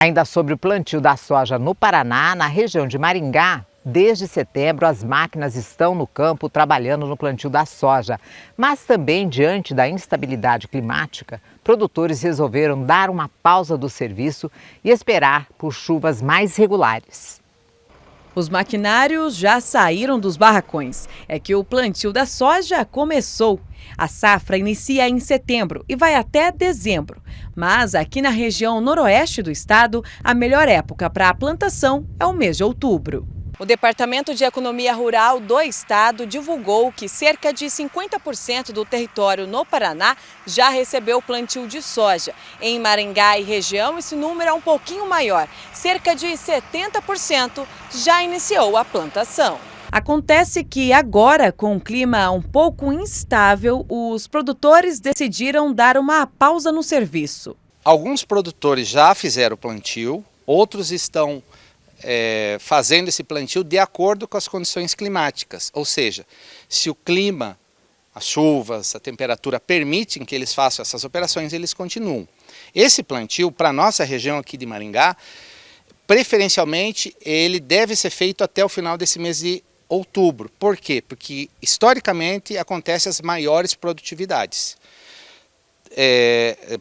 Ainda sobre o plantio da soja no Paraná, na região de Maringá, desde setembro as máquinas estão no campo trabalhando no plantio da soja. Mas também, diante da instabilidade climática, produtores resolveram dar uma pausa do serviço e esperar por chuvas mais regulares. Os maquinários já saíram dos barracões. É que o plantio da soja começou. A safra inicia em setembro e vai até dezembro. Mas aqui na região noroeste do estado, a melhor época para a plantação é o mês de outubro. O Departamento de Economia Rural do estado divulgou que cerca de 50% do território no Paraná já recebeu plantio de soja. Em Maringá e região, esse número é um pouquinho maior. Cerca de 70% já iniciou a plantação. Acontece que agora, com o clima um pouco instável, os produtores decidiram dar uma pausa no serviço. Alguns produtores já fizeram o plantio, outros estão fazendo esse plantio de acordo com as condições climáticas, ou seja, se o clima, as chuvas, a temperatura permitem que eles façam essas operações, eles continuam. Esse plantio, para a nossa região aqui de Maringá, preferencialmente ele deve ser feito até o final desse mês de outubro. Por quê? Porque historicamente acontecem as maiores produtividades.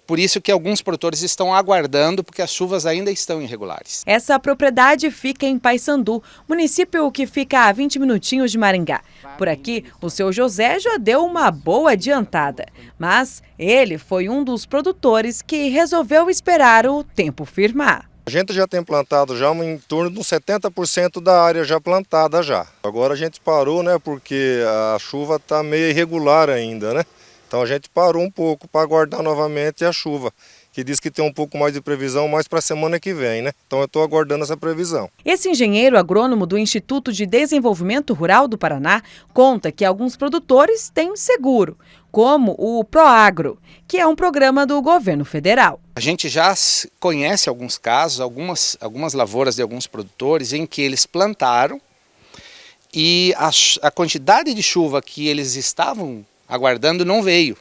Por isso que alguns produtores estão aguardando, porque as chuvas ainda estão irregulares. Essa propriedade fica em Paysandu, município que fica a 20 minutinhos de Maringá. Por aqui, o seu José já deu uma boa adiantada, mas ele foi um dos produtores que resolveu esperar o tempo firmar. A gente já tem plantado já em torno de uns 70% da área já plantada já. Agora a gente parou, né, porque a chuva está meio irregular ainda, né? Então a gente parou um pouco para aguardar novamente a chuva, que diz que tem um pouco mais de previsão mais para a semana que vem, né? Então eu estou aguardando essa previsão. Esse engenheiro agrônomo do Instituto de Desenvolvimento Rural do Paraná conta que alguns produtores têm seguro, como o Proagro, que é um programa do governo federal. A gente já conhece alguns casos, algumas lavouras de alguns produtores em que eles plantaram e a quantidade de chuva que eles estavam aguardando não veio.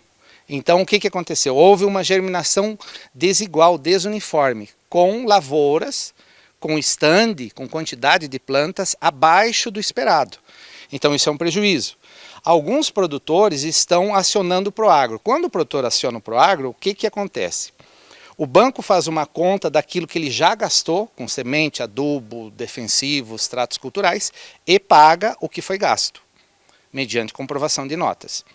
Então o que aconteceu? Houve uma germinação desigual, desuniforme, com lavouras, com estande, com quantidade de plantas abaixo do esperado. Então isso é um prejuízo. Alguns produtores estão acionando o Proagro. Quando o produtor aciona o Proagro, o que acontece? O banco faz uma conta daquilo que ele já gastou com semente, adubo, defensivos, tratos culturais e paga o que foi gasto, mediante comprovação de notas.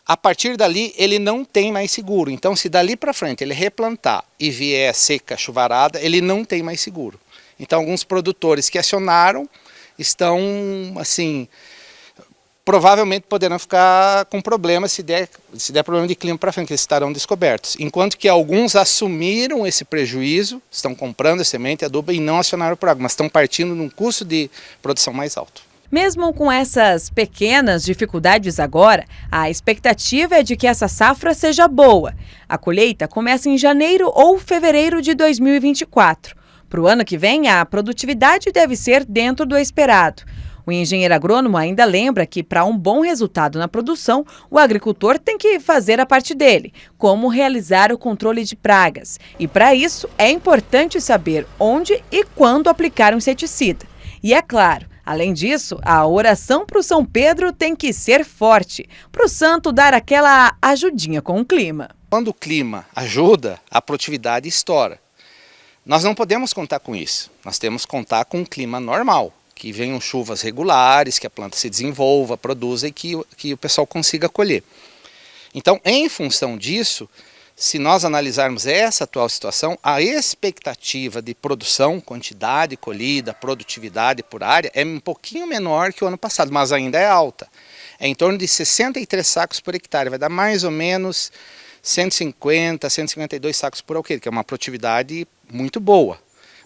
A partir dali, ele não tem mais seguro. Então, se dali para frente ele replantar e vier seca, chuvarada, ele não tem mais seguro. Então, alguns produtores que acionaram estão, assim, provavelmente poderão ficar com problemas se der problema de clima para frente, eles estarão descobertos. Enquanto que alguns assumiram esse prejuízo, estão comprando a semente, adubo e não acionaram o programa, mas estão partindo num custo de produção mais alto. Mesmo com essas pequenas dificuldades agora, a expectativa é de que essa safra seja boa. A colheita começa em janeiro ou fevereiro de 2024. Para o ano que vem, a produtividade deve ser dentro do esperado. O engenheiro agrônomo ainda lembra que, para um bom resultado na produção, o agricultor tem que fazer a parte dele, como realizar o controle de pragas. E, para isso, é importante saber onde e quando aplicar um inseticida. E, é claro, além disso, a oração para o São Pedro tem que ser forte, para o santo dar aquela ajudinha com o clima. Quando o clima ajuda, a produtividade estoura. Nós não podemos contar com isso, nós temos que contar com um clima normal, que venham chuvas regulares, que a planta se desenvolva, produza e que o pessoal consiga colher. Então, em função disso, se nós analisarmos essa atual situação, a expectativa de produção, quantidade colhida, produtividade por área é um pouquinho menor que o ano passado, mas ainda é alta. É em torno de 63 sacos por hectare, vai dar mais ou menos 150, 152 sacos por alqueire, que é uma produtividade muito boa.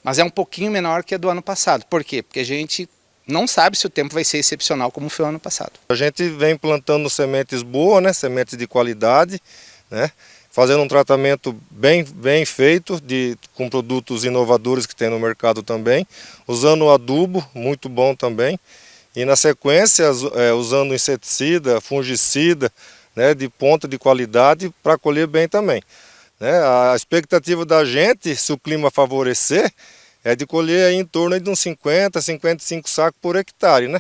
Mas é um pouquinho menor que a do ano passado. Por quê? Porque a gente não sabe se o tempo vai ser excepcional como foi o ano passado. A gente vem plantando sementes boas, né? Sementes de qualidade, né? Fazendo um tratamento bem feito, com produtos inovadores que tem no mercado também, usando o adubo, muito bom também, e na sequência usando inseticida, fungicida, né, de ponta de qualidade para colher bem também. né? A expectativa da gente, se o clima favorecer, é de colher aí em torno de uns 50, 55 sacos por hectare, né?